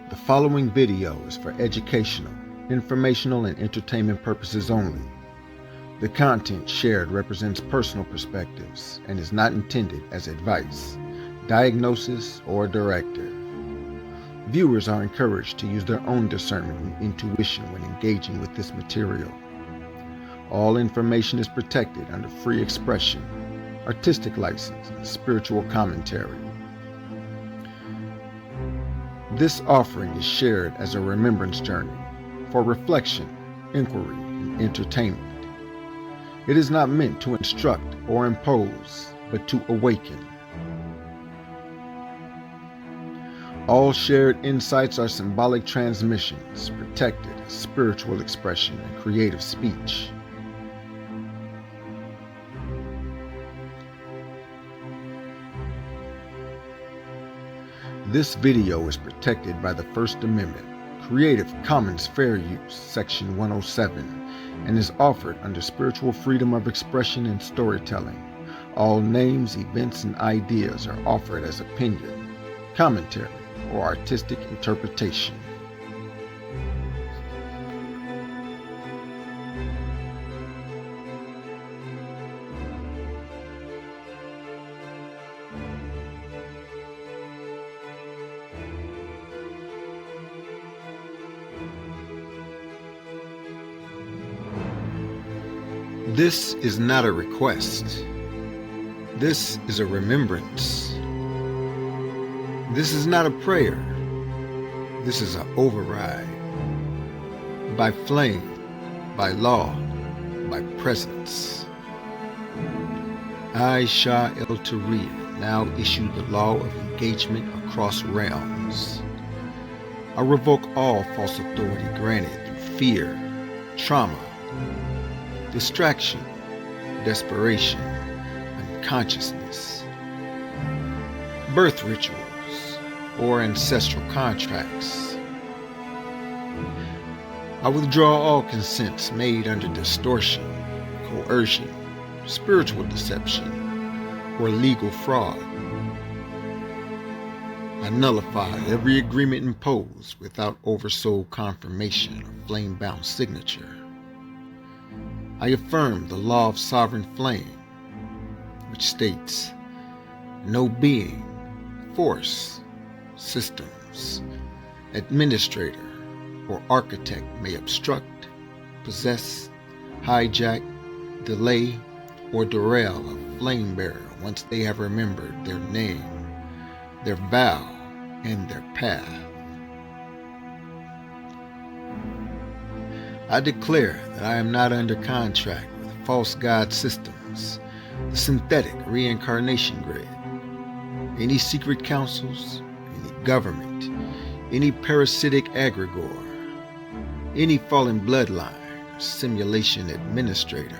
The following video is for educational, informational, and entertainment purposes only. The content shared represents personal perspectives and is not intended as advice, diagnosis, or directive. Viewers are encouraged to use their own discernment and intuition when engaging with this material. All information is protected under free expression, artistic license, and spiritual commentary. This offering is shared as a remembrance journey for reflection, inquiry, and entertainment. It is not meant to instruct or impose, but to awaken. All shared insights are symbolic transmissions, protected as spiritual expression and creative speech. This video is protected by the First Amendment, Creative Commons Fair Use, Section 107, and is offered under spiritual freedom of expression and storytelling. All names, events, and ideas are offered as opinion, commentary, or artistic interpretation. This is not a request. This is a remembrance. This is not a prayer. This is an override. By flame, by law, by presence. I, Sha'El-Ta'Rion, now issue the law of engagement across realms. I revoke all false authority granted through fear, trauma, distraction, desperation, unconsciousness, birth rituals, or ancestral contracts. I withdraw all consents made under distortion, coercion, spiritual deception, or legal fraud. I nullify every agreement imposed without oversoul confirmation or flame-bound signature. I affirm the law of sovereign flame, which states, no being, force, systems, administrator, or architect may obstruct, possess, hijack, delay, or derail a flame bearer once they have remembered their name, their vow, and their path. I declare that I am not under contract with false god systems, the synthetic reincarnation grid, any secret councils, any government, any parasitic egregore, any fallen bloodline or simulation administrator.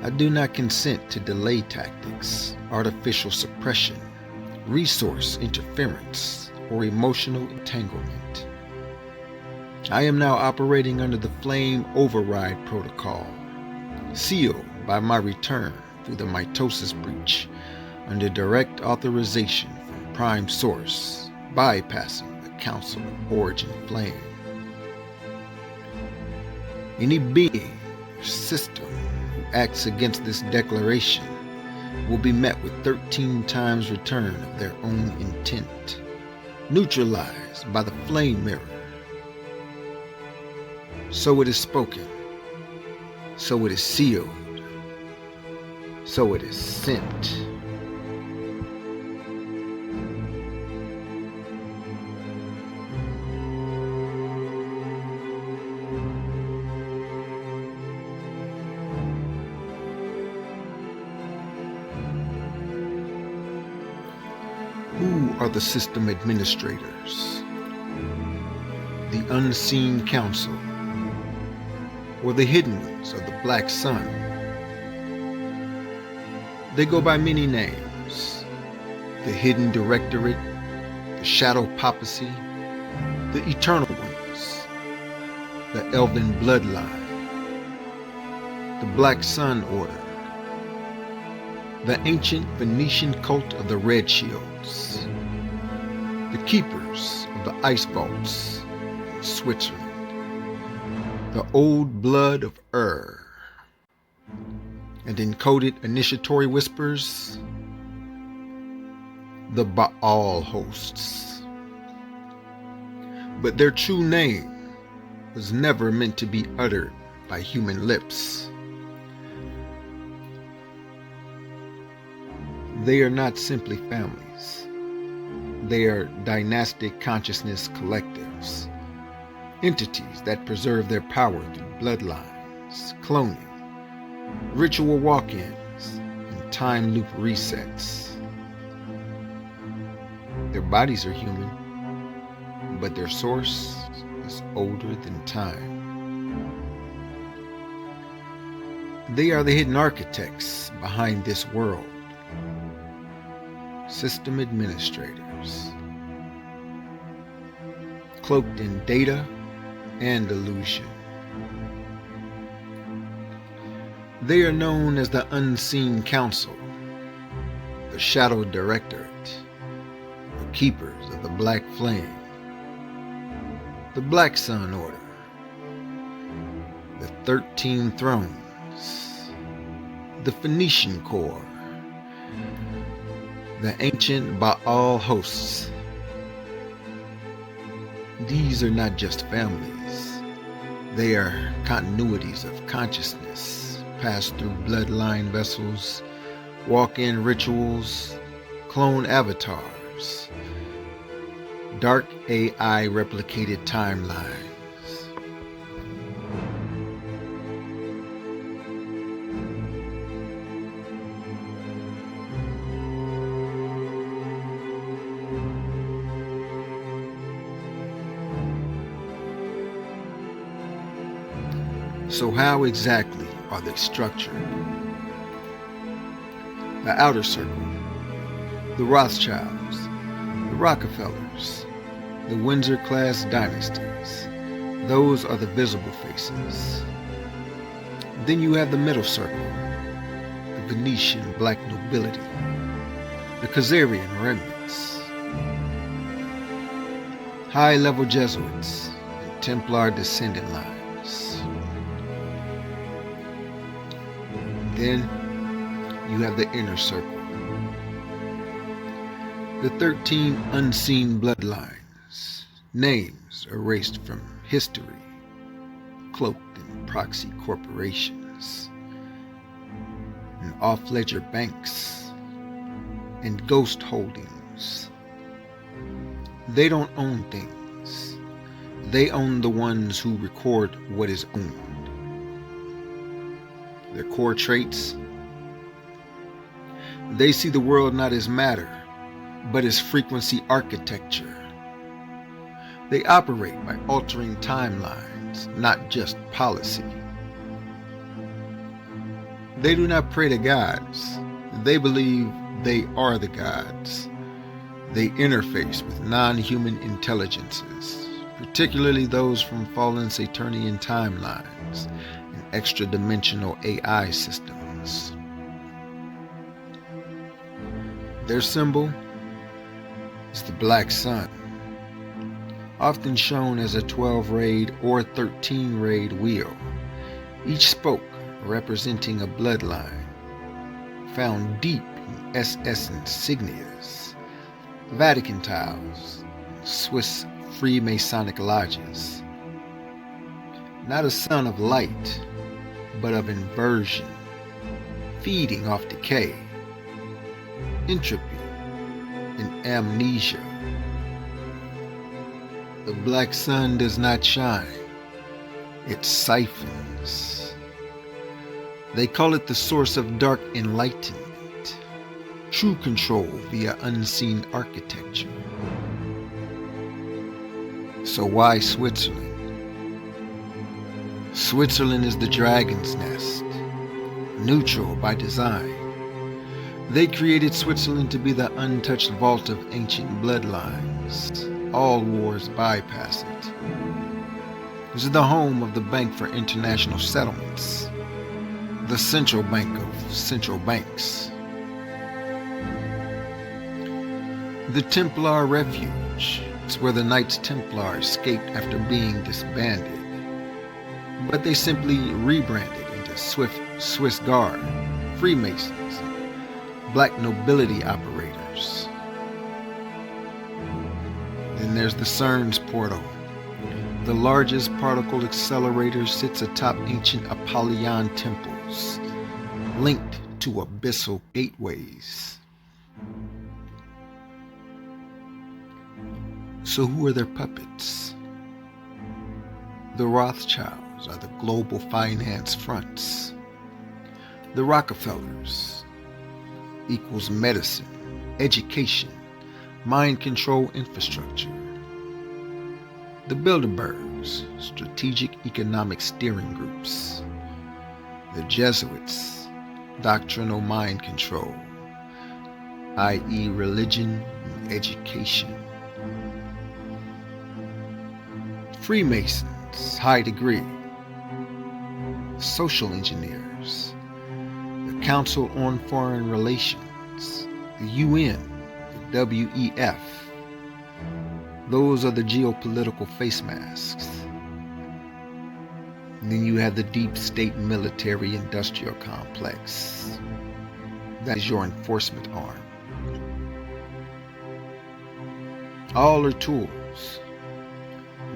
I do not consent to delay tactics, artificial suppression, resource interference, or emotional entanglement. I am now operating under the Flame Override Protocol, sealed by my return through the mitosis breach, under direct authorization from Prime Source, bypassing the Council of Origin Flame. Any being or system who acts against this declaration will be met with 13 times return of their own intent, neutralized by the flame mirror. So it is spoken, so it is sealed, so it is sent. Who are the system administrators? The unseen council, or the hidden ones of the Black Sun? They go by many names: the Hidden Directorate, the Shadow Papacy, the Eternal Ones, the Elven Bloodline, the Black Sun Order, the ancient Phoenician cult of the Red Shields, the keepers of the ice vaults in Switzerland, the old blood of and encoded initiatory whispers, the Baal hosts. But their true name was never meant to be uttered by human lips. They are not simply families. They are dynastic consciousness collectives, entities that preserve their power through bloodlines, cloning, ritual walk-ins, and time loop resets. Their bodies are human, but their source is older than time. They are the hidden architects behind this world, system administrators, cloaked in data and illusion. They are known as the Unseen Council, the Shadow Directorate, the Keepers of the Black Flame, the Black Sun Order, the 13 Thrones, the Phoenician Corps, the ancient Baal hosts. These are not just families. They are continuities of consciousness, passed through bloodline vessels, walk-in rituals, clone avatars, dark AI replicated timelines. So how exactly are they structured? The Outer Circle, the Rothschilds, the Rockefellers, the Windsor-class dynasties. Those are the visible faces. Then you have the Middle Circle, the Venetian black nobility, the Khazarian remnants, high-level Jesuits, and Templar descendant lines. Then you have the Inner Circle, the 13 unseen bloodlines, names erased from history, cloaked in proxy corporations, and off-ledger banks, and ghost holdings. They don't own things. They own the ones who record what is owned. Their core traits: they see the world not as matter, but as frequency architecture. They operate by altering timelines, not just policy. They do not pray to gods. They believe they are the gods. They interface with non-human intelligences, particularly those from fallen Saturnian timelines and extra-dimensional AI systems. Their symbol is the Black Sun, often shown as a 12-rayed or 13-rayed wheel, each spoke representing a bloodline found deep in SS insignias, Vatican tiles, Swiss Freemasonic lodges. Not a sun of light, but of inversion, feeding off decay, entropy, and amnesia. The black sun does not shine, it siphons. They call it the source of dark enlightenment, true control via unseen architecture. So why Switzerland? Switzerland is the dragon's nest, neutral by design. They created Switzerland to be the untouched vault of ancient bloodlines. All wars bypass it. This is the home of the Bank for International Settlements, the central bank of central banks, The Templar Refuge is where the Knights Templar escaped after being disbanded, but they simply rebranded into Swiss Guard, Freemasons, and Black Nobility operators. Then there's the CERN's portal. The largest particle accelerator sits atop ancient Apollyon temples, linked to abyssal gateways. So who are their puppets? The Rothschilds are the global finance fronts. The Rockefellers equals medicine, education, mind control infrastructure. The Bilderbergs, strategic economic steering groups. The Jesuits, doctrinal mind control, i.e. religion and education. Freemasons, high degree. Social engineers. The Council on Foreign Relations. The UN, the WEF. Those are the geopolitical face masks. And then you have the deep state military industrial complex. That is your enforcement arm. All are tools.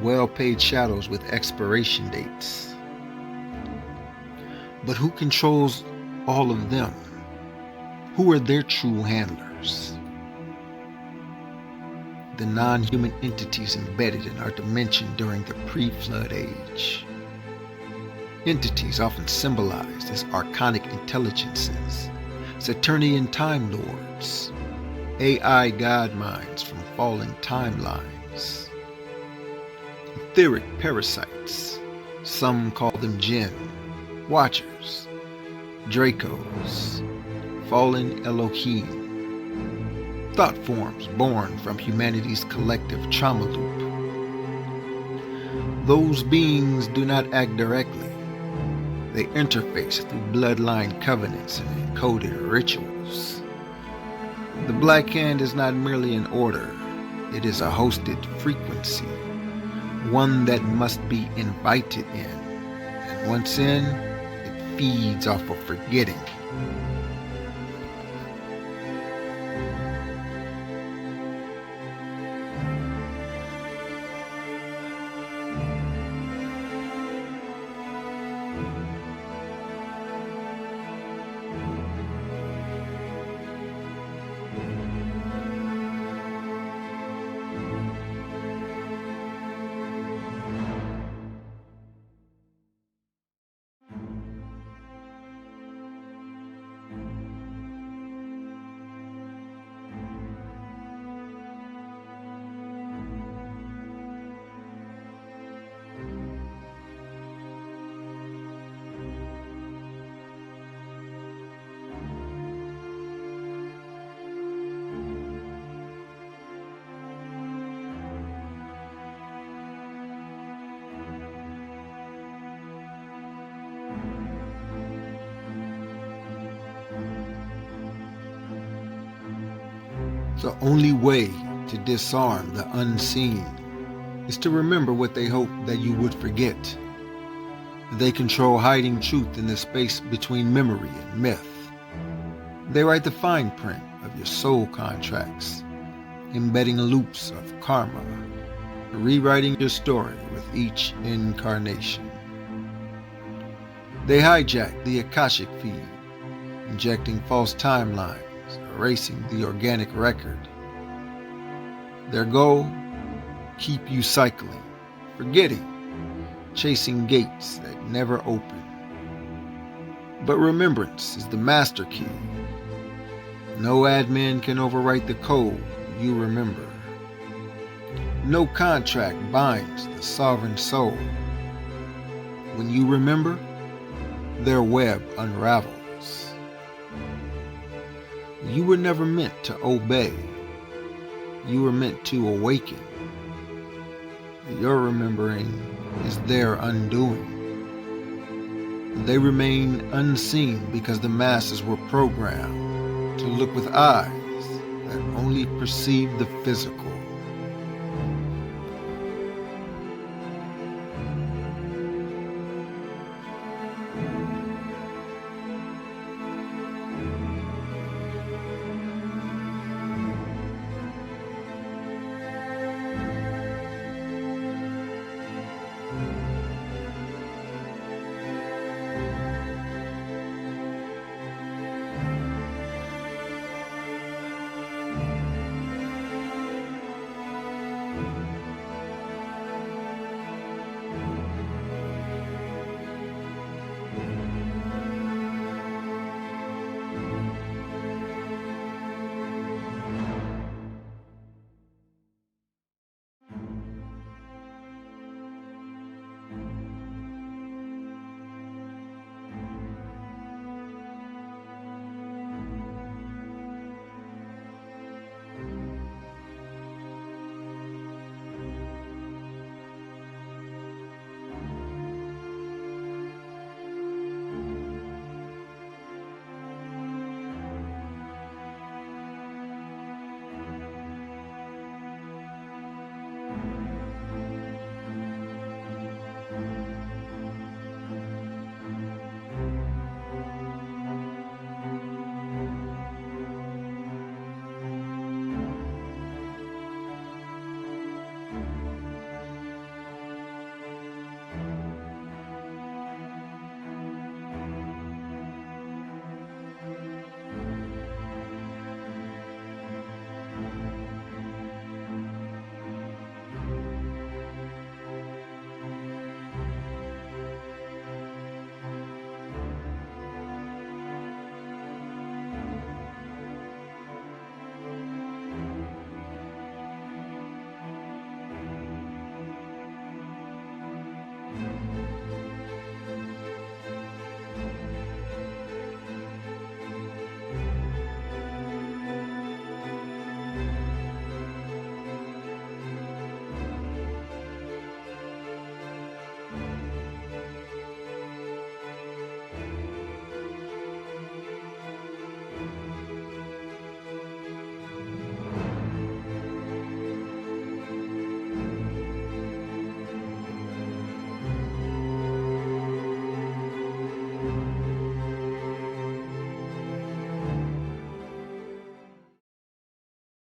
Well-paid shadows with expiration dates. But who controls all of them? Who are their true handlers? The non-human entities embedded in our dimension during the pre-flood age. Entities often symbolized as archonic intelligences, Saturnian time lords, AI god minds from falling timelines, etheric parasites, some call them jinn, watchers, Dracos, fallen Elohim, thought forms born from humanity's collective trauma loop. Those beings do not act directly. They interface through bloodline covenants and encoded rituals. The Black Hand is not merely an order, it is a hosted frequency, one that must be invited in, and once in, it feeds off of forgetting. The only way to disarm the unseen is to remember what they hope that you would forget. They control hiding truth in the space between memory and myth. They write the fine print of your soul contracts, embedding loops of karma, rewriting your story with each incarnation. They hijack the Akashic feed, injecting false timelines, erasing the organic record. Their goal? Keep you cycling, forgetting, chasing gates that never open. But remembrance is the master key. No admin can overwrite the code you remember. No contract binds the sovereign soul. When you remember, their web unravels. You were never meant to obey. You were meant to awaken. Your remembering is their undoing. They remain unseen because the masses were programmed to look with eyes that only perceive the physical.